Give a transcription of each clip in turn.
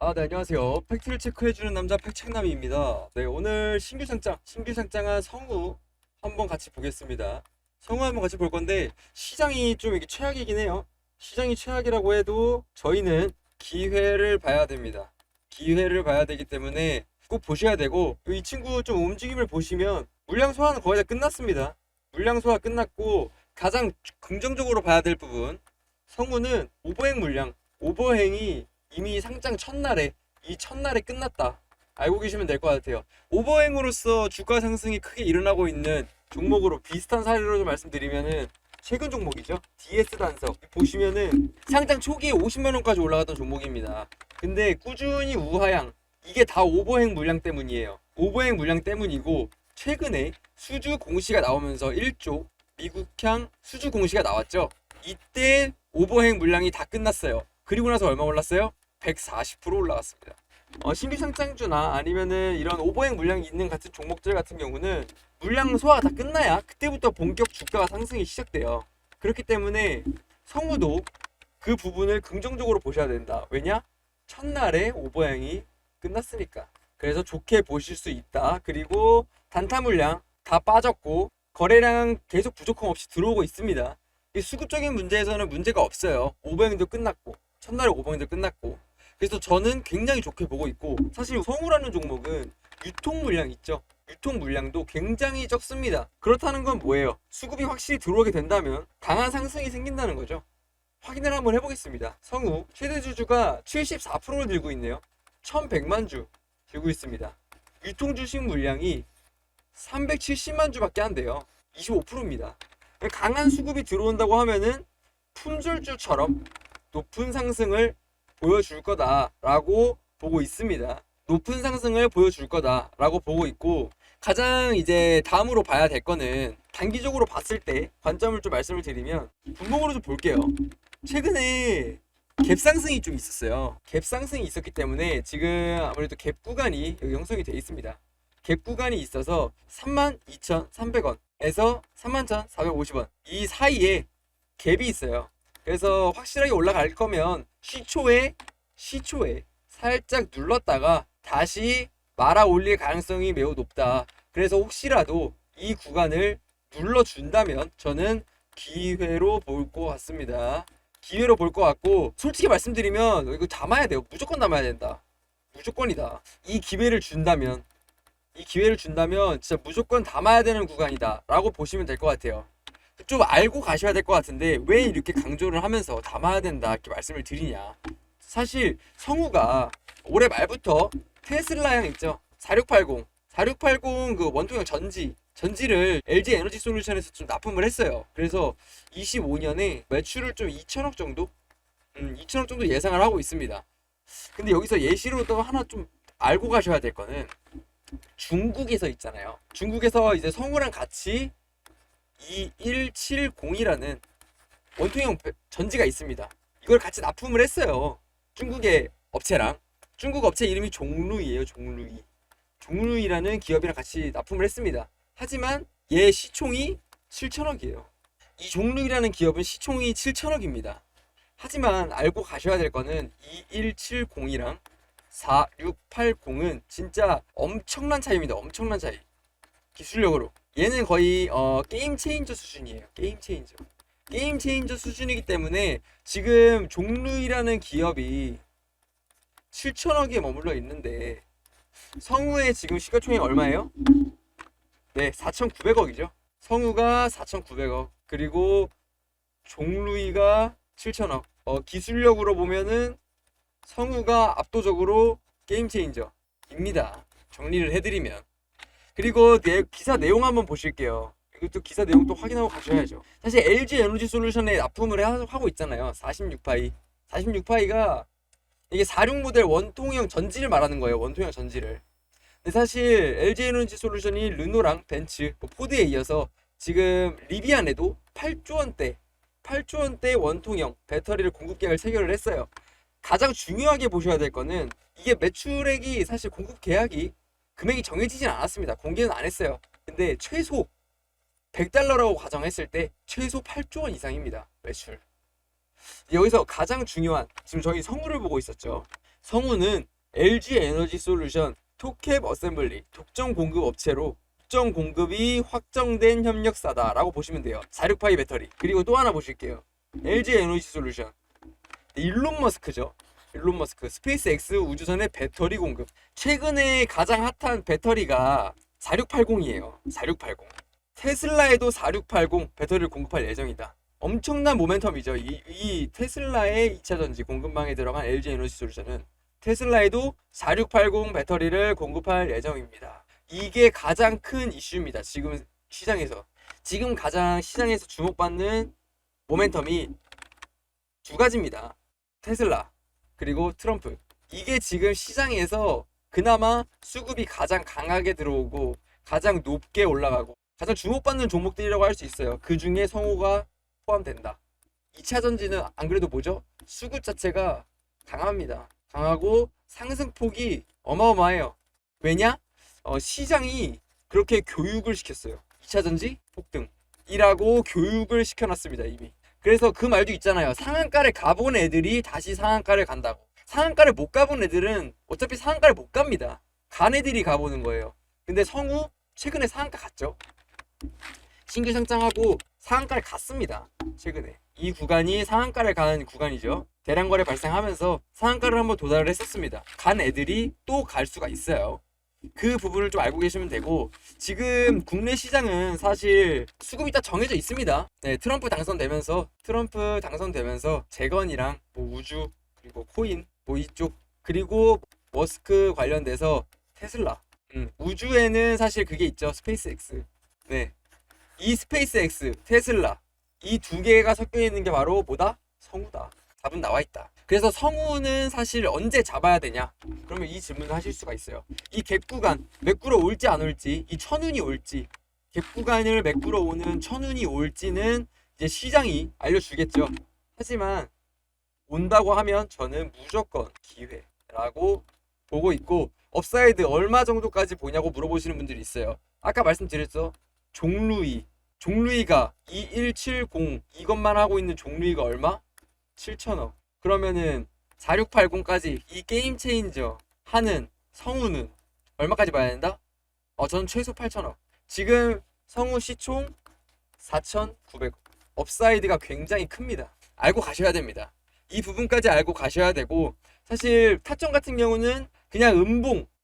네, 안녕하세요. 팩트를 체크해주는 남자 팩책남이입니다. 네, 오늘 신규상장한 성우 한번 같이 보겠습니다. 성우 한번 같이 볼 건데, 시장이 좀 이게 최악이긴 해요. 시장이 최악이라고 해도 저희는 기회를 봐야 됩니다. 기회를 봐야 되기 때문에 꼭 보셔야 되고, 이 친구 좀 움직임을 보시면, 물량 소화는 거의 다 끝났습니다. 물량 소화 끝났고, 가장 긍정적으로 봐야 될 부분, 성우는 오버행 물량, 오버행이 이미 상장 첫날에 이 첫날에 끝났다. 알고 계시면 될 것 같아요. 오버행으로서 주가 상승이 크게 일어나고 있는 종목으로 비슷한 사례로 좀 말씀드리면은 최근 종목이죠. DS 단석 보시면은 상장 초기에 50만 원까지 올라갔던 종목입니다. 근데 꾸준히 우하향 이게 다 오버행 물량 때문이에요. 오버행 물량 때문이고 최근에 수주 공시가 나오면서 1조 미국향 수주 공시가 나왔죠. 이때 오버행 물량이 다 끝났어요. 그리고 나서 얼마 올랐어요? 140% 올라갔습니다. 신규상장주나 아니면은 이런 오버행 물량이 있는 같은 종목들 같은 경우는 물량 소화가 다 끝나야 그때부터 본격 주가 상승이 시작돼요. 그렇기 때문에 성우도 그 부분을 긍정적으로 보셔야 된다. 왜냐? 첫날에 오버행이 끝났으니까. 그래서 좋게 보실 수 있다. 그리고 단타 물량 다 빠졌고 거래량 계속 부족함 없이 들어오고 있습니다. 이 수급적인 문제에서는 문제가 없어요. 오버행도 끝났고 첫날에 오버행도 끝났고 그래서 저는 굉장히 좋게 보고 있고 사실 성우라는 종목은 유통 물량 있죠. 유통 물량도 굉장히 적습니다. 그렇다는 건 뭐예요? 수급이 확실히 들어오게 된다면 강한 상승이 생긴다는 거죠. 확인을 한번 해보겠습니다. 성우 최대 주주가 74%를 들고 있네요. 1100만 주 들고 있습니다. 유통 주식 물량이 370만 주밖에 안 돼요. 25%입니다. 강한 수급이 들어온다고 하면은 품절주처럼 높은 상승을 보여줄 거다라고 보고 있습니다. 높은 상승을 보여줄 거다라고 보고 있고 가장 이제 다음으로 봐야 될 거는 단기적으로 봤을 때 관점을 좀 말씀을 드리면 분봉으로 좀 볼게요. 최근에 갭 상승이 좀 있었어요. 갭 상승이 있었기 때문에 지금 아무래도 갭 구간이 여기 형성이 되어 있습니다. 갭 구간이 있어서 32,300원에서 31,450원 이 사이에 갭이 있어요. 그래서 확실하게 올라갈 거면 시초에 살짝 눌렀다가 다시 말아 올릴 가능성이 매우 높다. 그래서 혹시라도 이 구간을 눌러준다면 저는 기회로 볼 것 같습니다. 기회로 볼 것 같고 솔직히 말씀드리면 이거 담아야 돼요. 무조건 담아야 된다. 무조건이다. 이 기회를 준다면 진짜 무조건 담아야 되는 구간이다 라고 보시면 될 것 같아요. 좀 알고 가셔야 될 것 같은데 왜 이렇게 강조를 하면서 담아야 된다 이렇게 말씀을 드리냐. 사실 성우가 올해 말부터 테슬라형 있죠. 4680 그 원통형 전지를 LG 에너지 솔루션에서 좀 납품을 했어요. 그래서 25년에 매출을 좀 2천억 정도 2천억 정도 예상을 하고 있습니다. 근데 여기서 예시로 또 하나 좀 알고 가셔야 될 거는 중국에서 있잖아요. 중국에서 이제 성우랑 같이 2170이라는 원통형 전지가 있습니다. 이걸 같이 납품을 했어요. 중국의 업체랑. 중국 업체 이름이 종루이에요. 종루이라는 기업이랑 같이 납품을 했습니다. 하지만 얘 시총이 7천억이에요. 이 종루이라는 기업은 시총이 7천억입니다. 하지만 알고 가셔야 될 거는 2170이랑 4680은 진짜 엄청난 차이입니다. 엄청난 차이. 기술력으로. 얘는 거의 게임 체인저 수준이에요. 게임 체인저 수준이기 때문에 지금 종루이라는 기업이 7천억에 머물러 있는데 성우의 지금 시가총액 얼마예요? 네, 4,900억이죠. 성우가 4,900억 그리고 종루이가 7천억. 기술력으로 보면은 성우가 압도적으로 게임 체인저입니다. 정리를 해드리면. 그리고 기사 내용 한번 보실게요. 이것도 기사 내용 또 확인하고 가셔야죠. 사실 LG 에너지 솔루션에 납품을 하고 있잖아요. 46파이. 46파이가 이게 46 모델 원통형 전지를 말하는 거예요. 원통형 전지를. 근데 사실 LG 에너지 솔루션이 르노랑 벤츠, 포드에 이어서 지금 리비안에도 8조 원대 원통형 배터리를 공급 계약을 체결을 했어요. 가장 중요하게 보셔야 될 거는 이게 매출액이 사실 공급 계약이 금액이 정해지진 않았습니다. 공개는 안 했어요. 근데 최소 100달러라고 가정했을 때 최소 8조 원 이상입니다. 매출. 여기서 가장 중요한 지금 저희 성우를 보고 있었죠. 성우는 LG 에너지 솔루션 톡캡 어셈블리 독점 공급 업체로 독점 공급이 확정된 협력사다라고 보시면 돼요. 46파이 배터리. 그리고 또 하나 보실게요. LG 에너지 솔루션. 일론 머스크죠. 일론 머스크. 스페이스X 우주선의 배터리 공급. 최근에 가장 핫한 배터리가 4680이에요. 4680. 테슬라에도 4680 배터리를 공급할 예정이다. 엄청난 모멘텀이죠. 이 테슬라의 2차 전지 공급망에 들어간 LG 에너지 솔루션은 테슬라에도 4680 배터리를 공급할 예정입니다. 이게 가장 큰 이슈입니다. 지금 시장에서. 지금 가장 시장에서 주목받는 모멘텀이 두 가지입니다. 테슬라 그리고 트럼프. 이게 지금 시장에서 그나마 수급이 가장 강하게 들어오고 가장 높게 올라가고 가장 주목받는 종목들이라고 할 수 있어요. 그 중에 성우가 포함된다. 2차 전지는 안 그래도 뭐죠? 수급 자체가 강합니다. 강하고 상승폭이 어마어마해요. 왜냐? 시장이 그렇게 교육을 시켰어요. 2차 전지 폭등이라고 교육을 시켜놨습니다. 이미. 그래서 그 말도 있잖아요. 상한가를 가본 애들이 다시 상한가를 간다고. 상한가를 못 가본 애들은 어차피 상한가를 못 갑니다. 간 애들이 가보는 거예요. 근데 성우 최근에 상한가 갔죠. 신규 상장하고 상한가를 갔습니다. 최근에 이 구간이 상한가를 간 구간이죠. 대량 거래 발생하면서 상한가를 한번 도달을 했었습니다. 간 애들이 또 갈 수가 있어요. 그 부분을 좀 알고 계시면 되고, 지금 국내 시장은 사실 수급이 다 정해져 있습니다. 네, 트럼프 당선되면서 재건이랑 뭐 우주 그리고 코인 뭐 이쪽 그리고 머스크 관련돼서 테슬라, 우주에는 사실 그게 있죠. 스페이스X. 네, 이 스페이스X, 테슬라 이 두 개가 섞여 있는 게 바로 뭐다? 성우다. 답은 나와 있다. 그래서 성우는 사실 언제 잡아야 되냐? 그러면 이 질문을 하실 수가 있어요. 이 갭 구간 매꾸러 올지 안 올지, 이 천운이 올지, 갭 구간을 매꾸러 오는 천운이 올지는 이제 시장이 알려주겠죠. 하지만 온다고 하면 저는 무조건 기회라고 보고 있고, 업사이드 얼마 정도까지 보냐고 물어보시는 분들이 있어요. 아까 말씀드렸죠. 종루이가 2170 이것만 하고 있는 종루이가 얼마? 7천억. 그러면은 4680까지 이 게임 체인저 하는 성우는 얼마까지 봐야 된다? 저는 최소 8천억. 지금 성우 시총 4,900억. 업사이드가 굉장히 큽니다. 알고 가셔야 됩니다. 이 부분까지 알고 가셔야 되고, 사실 타점 같은 경우는 그냥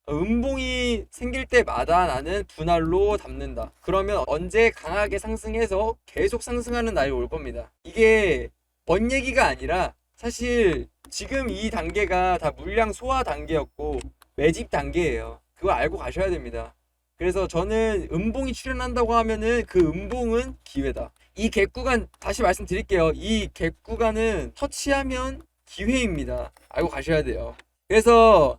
음봉이 생길 때마다 나는 분할로 담는다. 그러면 언제 강하게 상승해서 계속 상승하는 날이 올 겁니다. 이게 먼 얘기가 아니라 사실 지금 이 단계가 다 물량 소화 단계였고 매집 단계예요. 그거 알고 가셔야 됩니다. 그래서 저는 음봉이 출현한다고 하면은 그 음봉은 기회다. 이 갭 구간 다시 말씀드릴게요. 이 갭 구간은 터치하면 기회입니다. 알고 가셔야 돼요. 그래서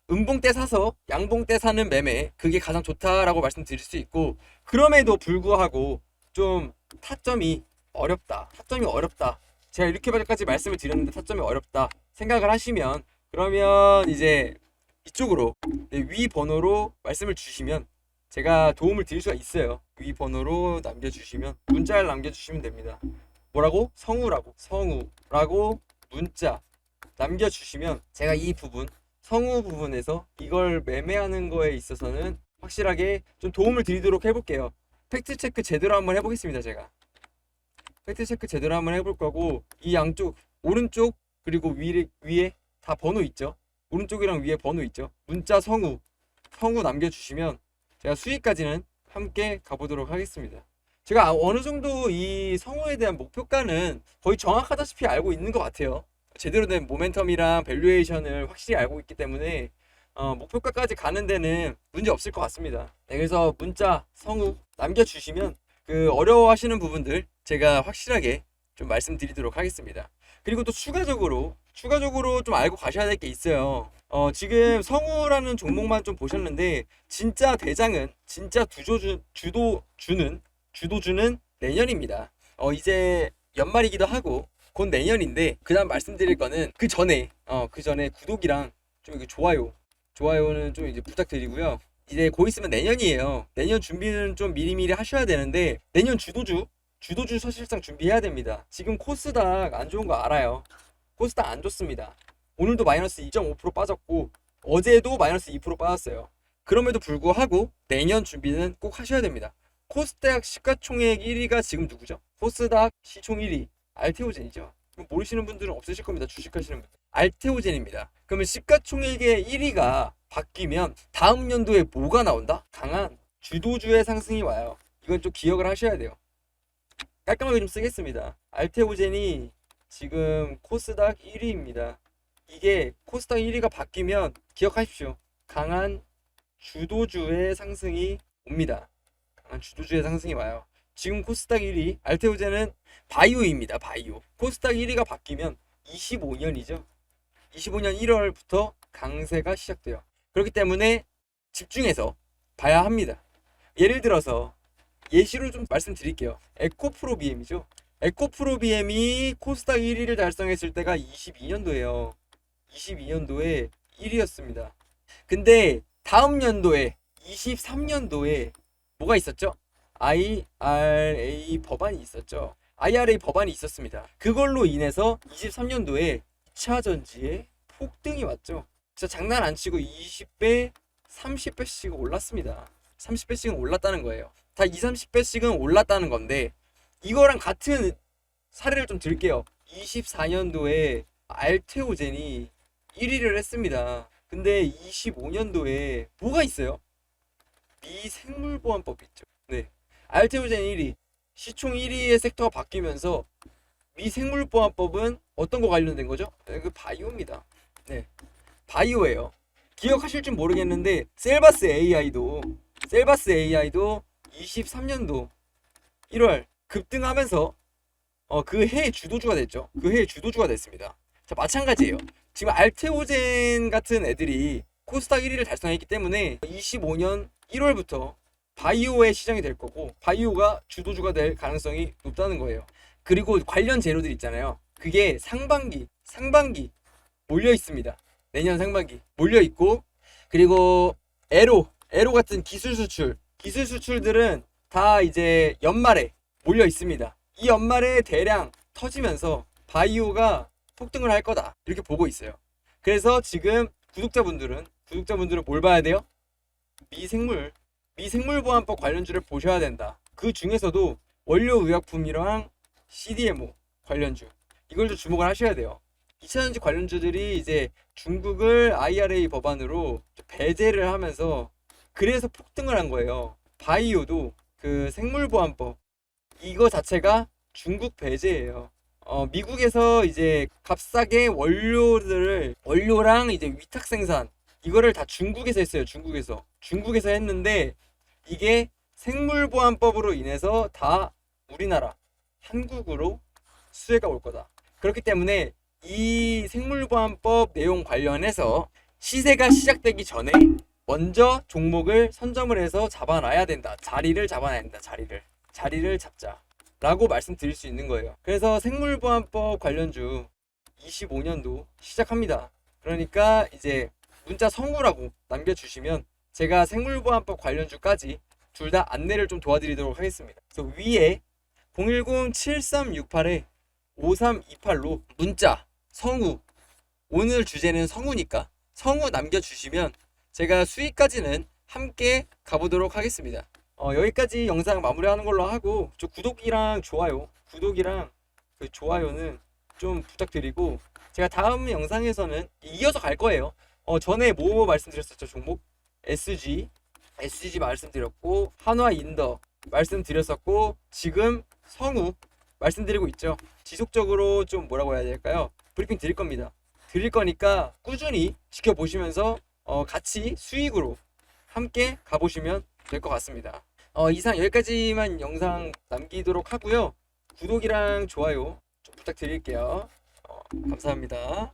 음봉 때 사서 양봉 때 사는 매매, 그게 가장 좋다라고 말씀드릴 수 있고, 그럼에도 불구하고 좀 타점이 어렵다. 제가 이렇게까지 말씀을 드렸는데 타점이 어렵다 생각을 하시면, 그러면 이제 이쪽으로 위 번호로 말씀을 주시면 제가 도움을 드릴 수가 있어요. 위 번호로 남겨주시면, 문자를 남겨주시면 됩니다. 뭐라고? 성우라고 문자 남겨주시면 제가 이 부분, 성우 부분에서 이걸 매매하는 거에 있어서는 확실하게 좀 도움을 드리도록 해볼게요. 팩트체크 제대로 한번 해보겠습니다. 제가 팩트체크 제대로 한번 해볼 거고, 이 양쪽 오른쪽 그리고 위에 다 번호 있죠. 오른쪽이랑 위에 번호 있죠. 문자 성우 남겨주시면 제가 수익까지는 함께 가보도록 하겠습니다. 제가 어느 정도 이 성우에 대한 목표가는 거의 정확하다시피 알고 있는 것 같아요. 제대로 된 모멘텀이랑 밸류에이션을 확실히 알고 있기 때문에 목표가까지 가는 데는 문제 없을 것 같습니다. 네, 그래서 문자 성우 남겨주시면 그 어려워하시는 부분들 제가 확실하게 좀 말씀드리도록 하겠습니다. 그리고 또 추가적으로 좀 알고 가셔야 될 게 있어요. 지금 성우라는 종목만 좀 보셨는데, 진짜 대장은, 진짜 주도주는 내년입니다. 이제 연말이기도 하고 곧 내년인데, 그 다음 말씀드릴 거는 그 전에 구독이랑 좀 이렇게 좋아요는 좀 이제 부탁드리고요. 이제 곧 있으면 내년이에요. 내년 준비는 좀 미리미리 하셔야 되는데, 내년 주도주 사실상 준비해야 됩니다. 지금 코스닥 안 좋은 거 알아요. 코스닥 안 좋습니다. 오늘도 마이너스 2.5% 빠졌고 어제도 마이너스 2% 빠졌어요. 그럼에도 불구하고 내년 준비는 꼭 하셔야 됩니다. 코스닥 시가총액 1위가 지금 누구죠? 코스닥 시총 1위 알테오젠이죠. 모르시는 분들은 없으실 겁니다. 주식하시는 분들. 알테오젠입니다. 그러면 시가총액의 1위가 바뀌면 다음 연도에 뭐가 나온다? 강한 주도주의 상승이 와요. 이건 좀 기억을 하셔야 돼요. 깔끔하게 좀 쓰겠습니다. 알테오젠이 지금 코스닥 1위입니다. 이게 코스닥 1위가 바뀌면 기억하십시오. 강한 주도주의 상승이 옵니다. 강한 주도주의 상승이 와요. 지금 코스닥 1위 알테오젠은 바이오입니다. 바이오. 코스닥 1위가 바뀌면 25년이죠. 25년 1월부터 강세가 시작돼요. 그렇기 때문에 집중해서 봐야 합니다. 예를 들어서 예시로 좀 말씀드릴게요. 에코프로비엠이죠. 에코프로비엠이 코스닥 1위를 달성했을 때가 22년도예요. 22년도에 1위였습니다. 근데 다음 연도에 23년도에 뭐가 있었죠? IRA 법안이 있었죠. IRA 법안이 있었습니다. 그걸로 인해서 23년도에 2차 전지에 폭등이 왔죠. 진짜 장난 안 치고 20배, 30배씩 올랐습니다. 30배씩은 올랐다는 거예요. 다 20, 30배씩은 올랐다는 건데 이거랑 같은 사례를 좀 들게요. 24년도에 알테오젠이 1위를 했습니다. 근데 25년도에 뭐가 있어요? 미생물보안법이 있죠. 네. 알테오젠 1위, 시총 1위의 섹터가 바뀌면서 미생물보안법은 어떤 거 관련된 거죠? 그 바이오입니다. 네. 바이오예요. 기억하실 줄 모르겠는데 셀바스 AI도 23년도 1월 급등하면서 그 해의 주도주가 됐죠. 그 해의 주도주가 됐습니다. 자, 마찬가지예요. 지금 알테오젠 같은 애들이 코스닥 1위를 달성했기 때문에 25년 1월부터 바이오의 시장이 될 거고 바이오가 주도주가 될 가능성이 높다는 거예요. 그리고 관련 재료들 있잖아요. 그게 상반기 몰려 있습니다. 내년 상반기 몰려 있고 그리고 에로 같은 기술 수출들은 다 이제 연말에 몰려 있습니다. 이 연말에 대량 터지면서 바이오가 폭등을 할 거다 이렇게 보고 있어요. 그래서 지금 구독자분들은 뭘 봐야 돼요? 미생물보안법 관련주를 보셔야 된다. 그 중에서도 원료의약품이랑 CDMO 관련주 이걸 좀 주목을 하셔야 돼요. 2차전지 관련주들이 이제 중국을 IRA 법안으로 배제를 하면서 그래서 폭등을 한 거예요. 바이오도 그 생물보안법 이거 자체가 중국 배제예요. 미국에서 이제 값싸게 원료랑 이제 위탁 생산 이거를 다 중국에서 했어요. 중국에서 했는데 이게 생물보안법으로 인해서 다 우리나라 한국으로 수혜가 올 거다. 그렇기 때문에 이 생물보안법 내용 관련해서 시세가 시작되기 전에 먼저 종목을 선점을 해서 잡아놔야 된다. 자리를 잡아놔야 된다. 자리를 잡자 라고 말씀드릴 수 있는 거예요. 그래서 생물보안법 관련주 25년도 시작합니다. 그러니까 이제 문자 성우라고 남겨주시면 제가 생물보안법 관련주까지 둘 다 안내를 좀 도와드리도록 하겠습니다. 그래서 위에 010-7368-5328로 문자 성우, 오늘 주제는 성우니까 성우 남겨주시면 제가 수익까지는 함께 가보도록 하겠습니다. 여기까지 영상 마무리하는 걸로 하고 저 구독이랑 그 좋아요는 좀 부탁드리고 제가 다음 영상에서는 이어서 갈 거예요. 전에 뭐 말씀드렸었죠? 종목 SG 말씀드렸고 한화인더 말씀드렸었고 지금 성우 말씀드리고 있죠. 지속적으로 좀 뭐라고 해야 될까요? 브리핑 드릴 겁니다. 드릴 거니까 꾸준히 지켜보시면서 같이 수익으로 함께 가보시면 될 것 같습니다. 이상 여기까지만 영상 남기도록 하고요. 구독이랑 좋아요 좀 부탁드릴게요. 감사합니다.